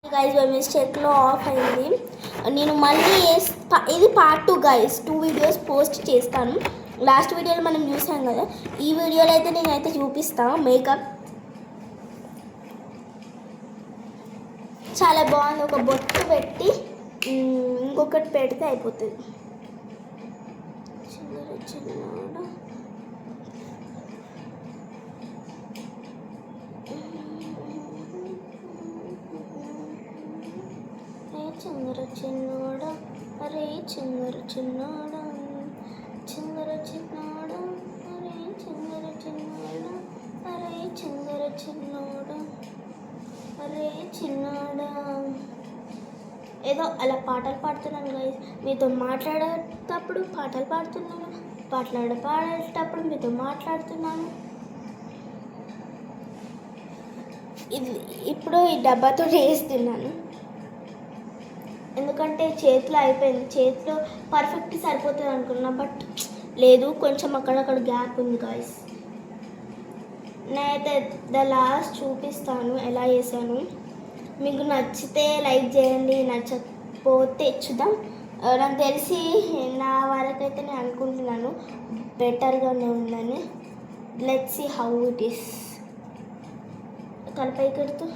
Guys bye మిస్టేక్లో of అయింది. నేను మళ్ళీ ఇది పార్ట్ 2 గైస్. 2 వీడియోస్ పోస్ట్ చేస్తాను. లాస్ట్ వీడియోలో మనం చూసాం కదా, ఈ వీడియోలో అయితే నేనైతే చూపిస్తాను. మేకప్ చాలా బాగుంది. ఒక బొట్టు పెట్టి ఇంకొకటి పెడితే అయిపోతుంది. చింగర చిన్నోడ అరే చింగర చిన్నోడ చింగర చిన్నోడ అరే చింగర చిన్నోడ అరే చింగర చిన్నోడ అరే చిన్నోడ. ఏదో అలా పాటలు పాడుతున్నాను గైస్. మీతో మాట్లాడేటప్పుడు పాటలు పాడుతున్నాను, పాడేటప్పుడు మీతో మాట్లాడుతున్నాను. ఇప్పుడు ఈ డబ్బాతో వేస్తున్నాను ఎందుకంటే చేతిలో అయిపోయింది. చేతిలో పర్ఫెక్ట్ సరిపోతుంది అనుకున్నా, బట్ లేదు, కొంచెం అక్కడక్కడ గ్యాప్ ఉంది గాయస్. నేనైతే ద లాస్ట్ చూపిస్తాను ఎలా చేశాను. మీకు నచ్చితే లైక్ చేయండి, నచ్చకపోతే చూద్దాం. నాకు తెలిసి నా వరకైతే నేను అనుకుంటున్నాను బెటర్గానే ఉందని. Let's see how it is. తలపై కడుతూ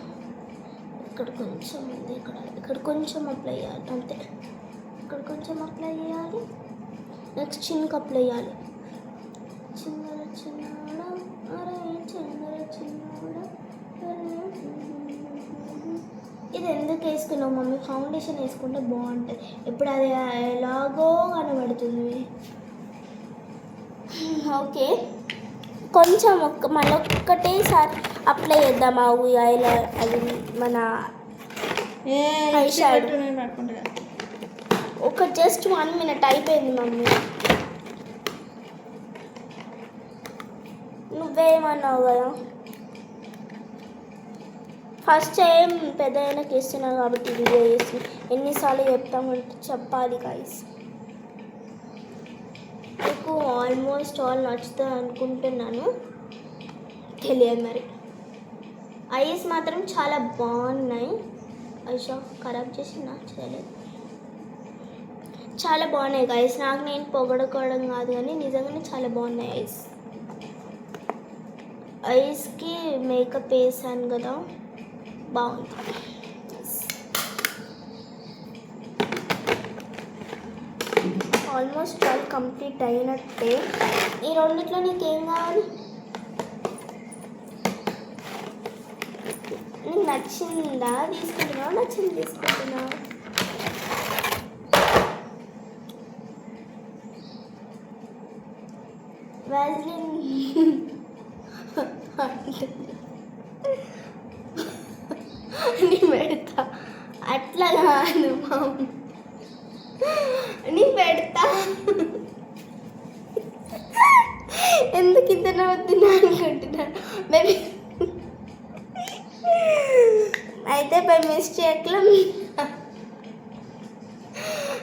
ఇక్కడ కొంచెం ఉంది, ఇక్కడ కొంచెం అప్లై చేయాలి అంతే. ఇక్కడ కొంచెం అప్లై చేయాలి, నెక్స్ట్ చిన్నకి అప్లై చేయాలి. చిన్నర చిన్నడ అరే చిన్నర చిన్నడ. ఇది ఎందుకు వేసుకున్నావు మమ్మీ? ఫౌండేషన్ వేసుకుంటే బాగుంటుంది. ఇప్పుడు అది ఎలాగో కనబడుతుంది. ఓకే, కొంచెం మళ్ళీ ఒక్కటేసారి అప్లై చేద్దాం. అది మన ఐ షాడో ఒక జస్ట్ 1 minute అయిపోయింది మమ్మీ. నువ్వేమన్నావు కదా, ఫస్ట్ టైం పెద్ద అయినాకి ఇస్తున్నావు కాబట్టి వీడియో చేసి ఎన్నిసార్లు చెప్తామంటే చెప్పాలి గైస్. మీకు ఆల్మోస్ట్ ఆల్ నచ్చుతుంది అనుకుంటున్నాను, తెలియదు మరి. ఐస్ మాత్రం చాలా బాగున్నాయి. ఐషా ఖరాబ్ చేసినా చేయలేదు, చాలా బాగున్నాయి గైస్. నాకు నేను పొగడుకోవడం కాదు కానీ నిజంగానే చాలా బాగున్నాయి ఐస్. ఐస్కి మేకప్ వేసాను కదా, బాగుంది. ఆల్మోస్ట్ ఆల్ కంప్లీట్ అయినట్టే. ఈ రెండిట్లో నీకేం కావాలి? నీకు నచ్చిందా తీసుకుంటున్నావు, నచ్చింది తీసుకుంటున్నావు? నీ పెడతా అట్లా కాదు మామ, నీ పెడతా. ఎందుకు ఇంత నవ్వుతున్నా అనుకుంటున్నాను మేబీ. అయితే బై మిస్టేక్లో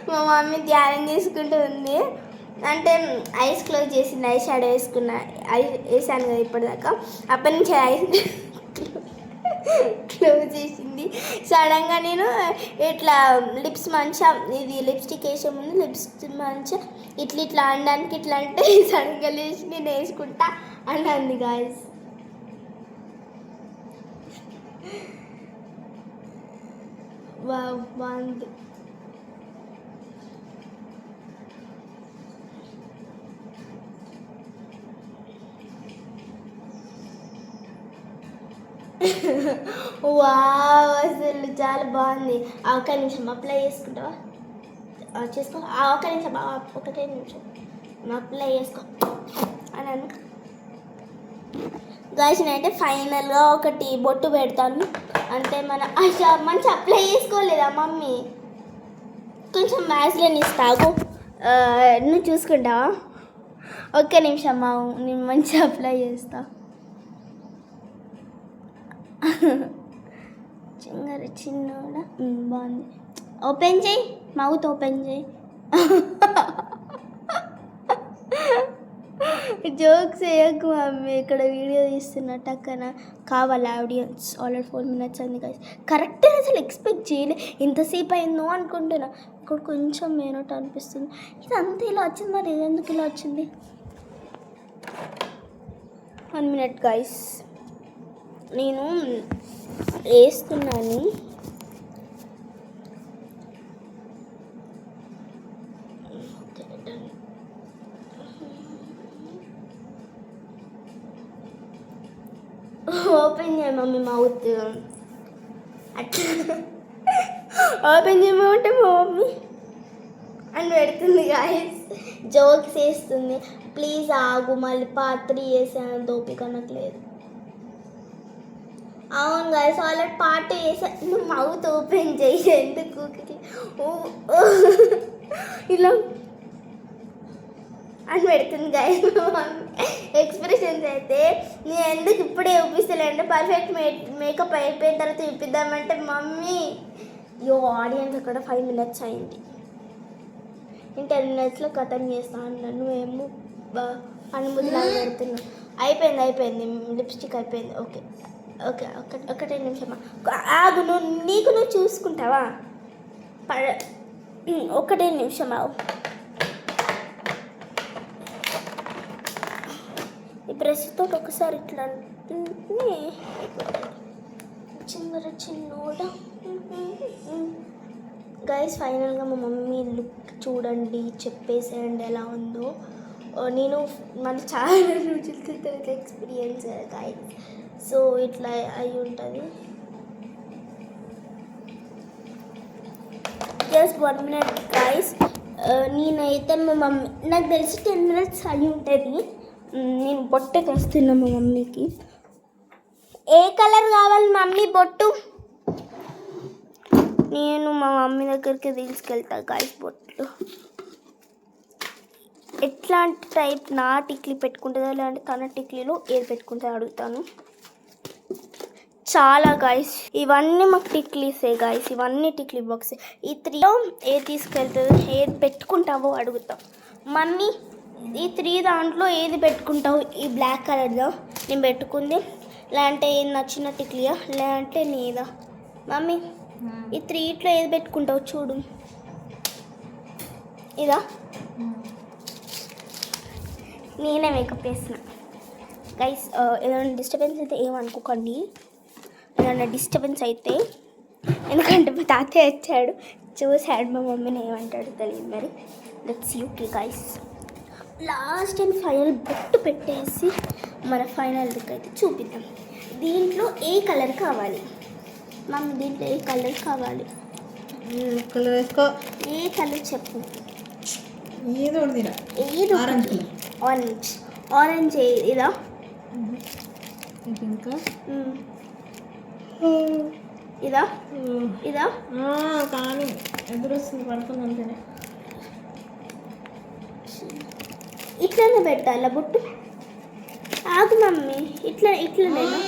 మా మమ్మీ ధ్యానం చేసుకుంటూ ఉంది. అంటే ఐస్ క్లోజ్ చేసింది, ఐస్ షాడో వేసాను కదా ఇప్పటిదాకా. అప్పటి నుంచి ఐస్ క్లోజ్ చేసింది. సడన్గా నేను ఇట్లా లిప్స్ మంచిగా, ఇది లిప్స్టిక్ వేసే ముందు లిప్స్ మంచిగా ఇట్లా అనడానికి ఇట్లా అంటే సడన్గా లేచి నేను వేసుకుంటా అన్నది గాయస్. బాగుంది. వావ్, అసలు చాలా బాగుంది. ఒక్క నిమిషం అప్లై చేసుకుంటావా? చేసుకో. ఒక్క నిమిషం, ఒకటే నిమిషం అప్లై చేసుకో అని గాయస్. నేనైతే ఫైనల్గా ఒకటి బొట్టు పెడతాను అంటే మంచి అప్లై చేసుకోలేదా మమ్మీ? కొంచెం వ్యాజ్లైన్ ఇస్తాగు, నువ్వు చూసుకుంటావా? ఒక్క నిమిషం నేను మంచిగా అప్లై చేస్తా. చింగర చిన్నోడ బాగుంది. ఓపెన్ చేయి, మౌత్ ఓపెన్ చేయి. జోక్స్ వేయకు మమ్మీ, ఇక్కడ వీడియో తీస్తున్నట్టు అక్కడ కావాలి ఆడియన్స్. ఆల్రెడీ 4 minutes అయింది గైస్. కరెక్ట్ అసలు ఎక్స్పెక్ట్ చేయలే, ఇంతసేపు అయిందో అనుకుంటున్నా. ఇక్కడ కొంచెం మేనట్టు అనిపిస్తుంది. ఇది అంతా ఇలా వచ్చింది, మరి ఇది ఎందుకు ఇలా వచ్చింది? 1 minute గైస్, నేను వేస్తున్నాను. ఓపెన్ చేయ మమ్మీ మౌత్, అట్లా ఓపెన్ చేయమంటే మా మమ్మీ అని పెడుతుంది గాయస్, జోక్స్ వేస్తుంది. ప్లీజ్ ఆగు, మళ్ళీ పార్ట్ 3 వేసాను, ఓపిక నాకు లేదు. అవును గాయస్, ఆల్రెడీ పార్ట్ 2 వేసా. నువ్వు మౌత్ ఓపెన్ చేయి, ఎందుకు ఇలా అని పెడుతుంది గాయస్. ఎక్స్ప్రెషన్స్ అయితే నేను ఎందుకు ఇప్పుడే చూపిస్తలే అంటే పర్ఫెక్ట్ మేకప్ అయిపోయిన తర్వాత చూపిద్దామంటే మమ్మీ ఆడియన్స్ అక్కడ 5 minutes అయింది. నేను 10 minutesలో కథం చేస్తా అన్నాను, నువ్వేమో అనుమతిలాగా పెడుతున్నావు. అయిపోయింది లిప్స్టిక్ అయిపోయింది. ఓకే ఓకే, ఒకటే నిమిషమా ఆగు, నువ్వు చూసుకుంటావా? ఒకటే నిమిషం ఆగు. ఈ బ్రష్తో ఒకసారి ఇట్లా చిన్నోడ గైస్. ఫైనల్గా మా మమ్మీ లుక్ చూడండి, చెప్పేసేయండి ఎలా ఉందో. నేను మళ్ళీ చాలా రోజుల తర్వాత ఎక్స్పీరియన్స్ గైస్, సో ఇట్లా అయి ఉంటుంది. Just 1 minute guys. నేనైతే మా మమ్మీ నాకు తెలిసి 10 minutes అయి ఉంటుంది. నేను బొట్టకి వస్తున్నా మా మమ్మీకి. ఏ కలర్ కావాలి మమ్మీ బొట్టు? నేను మా మమ్మీ దగ్గరికి తీసుకెళ్తా గాయస్ బొట్లు. ఎట్లాంటి టైప్, నా టిక్లీ పెట్టుకుంటుందో లేదంటే తన టిక్లీలో ఏది పెట్టుకుంటుందో అడుగుతాను. చాలా గాయస్, ఇవన్నీ మాకు టిక్లీసే గాయస్, ఇవన్నీ టిక్లీ బాక్సే. ఈ 3లో ఏది తీసుకెళ్తుందో, ఏది పెట్టుకుంటావో అడుగుతాం. మమ్మీ ఈ 3 దాంట్లో ఏది పెట్టుకుంటావు? ఈ బ్లాక్ కలర్లో నేను పెట్టుకుంది, లేదంటే ఏది నచ్చిన టిక్లియా, లేదంటే నీదా? మమ్మీ ఈ 3లో ఏది పెట్టుకుంటావు చూడు. ఇదా? నేనే మేకప్ వేసిన గైస్. ఏదైనా డిస్టర్బెన్స్ అయితే ఏమనుకోకండి, ఏదైనా డిస్టర్బెన్స్ అయితే, ఎందుకంటే మా తాతయ్య వచ్చాడు, చూసాడు, మా మమ్మీని ఏమంటాడు తెలియదు. మరి let's you guys. Last and final బొట్టు పెట్టేసి మన ఫైనల్ లుక్ అయితే చూపిద్దాం. దీంట్లో ఏ కలర్ కావాలి మమ్మీ? దీంట్లో ఏ కలర్ కావాలి? ఏ కలర్ చెప్పు. ఏదో ఆరెంజ్ ఇదా? ఇదా? ఇదా? కానీ ఎదురొస్తుంది, పడుతుంది అంతేనే. ఇట్లనే పెట్టాలా బొట్టు? ఆగు మమ్మీ, ఇట్లనేనా?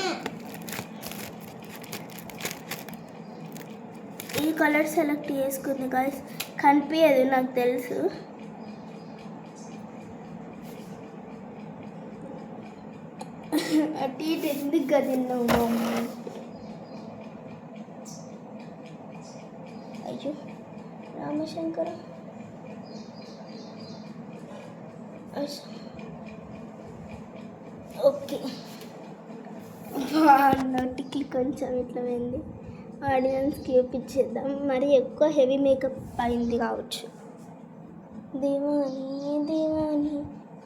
ఈ కలర్ సెలెక్ట్ చేసుకుంది గాయస్, కనిపించదు నాకు తెలుసు. అటు ఇటు ఎందుకు గదిన్నావు మమ్మీ? అయ్యో రామశంకర. ఓకే, నోటికి కొంచెం ఇట్లా పోయింది. ఆడియన్స్కి చూపించేద్దాం. మరి ఎక్కువ హెవీ మేకప్ అయింది కావచ్చు. దేవాని దేవాని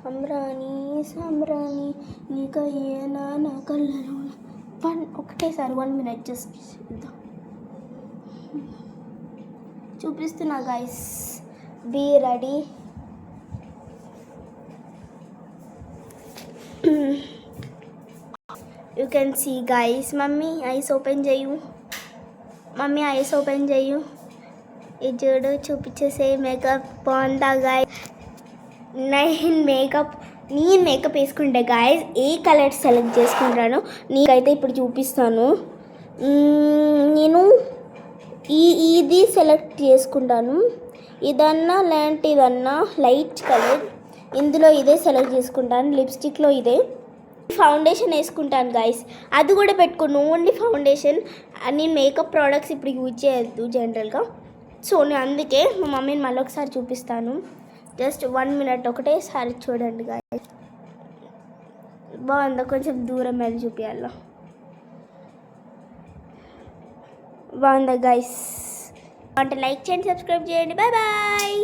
అమ్రాని సామ్రాని నీకయ్యేనా నా కళ్ళలో. ఒకటేసారి 1 minute జస్ట్ ఇద్దాం. చూపిస్తున్నా guys, be ready. You can see guys. Mummy eyes open చేయు, మమ్మీ ఐస్ ఓపెన్ చేయు. ఇది చూడు, చూపించేసే మేకప్ బాగుందా గాయస్? నేను మేకప్ వేసుకుంటే గాయస్ ఏ కలర్ సెలెక్ట్ చేసుకుంటానో నీకైతే ఇప్పుడు చూపిస్తాను. నేను ఇది సెలెక్ట్ చేసుకుంటాను. ఇదన్నా లేదంటే ఇదన్నా లైట్ కలర్. ఇందులో ఇదే సెలెక్ట్ చేసుకుంటాను. లిప్స్టిక్లో ఇదే. ఫౌండేషన్ వేసుకుంటాను గైస్. అది కూడా పెట్టుకోను, ఓన్లీ ఫౌండేషన్. నేను మేకప్ ప్రోడక్ట్స్ ఇప్పుడు యూజ్ చేయొద్దు జనరల్గా. సో నేను అందుకే మా మమ్మీని మళ్ళీ ఒకసారి చూపిస్తాను. జస్ట్ 1 minute ఒకటేసారి చూడండి గైస్. బాగుందా? కొంచెం దూరం వెళ్ళి చూపించాల. బాగుందా గైస్? అంటే లైక్ చేయండి, సబ్స్క్రైబ్ చేయండి. Bye bye.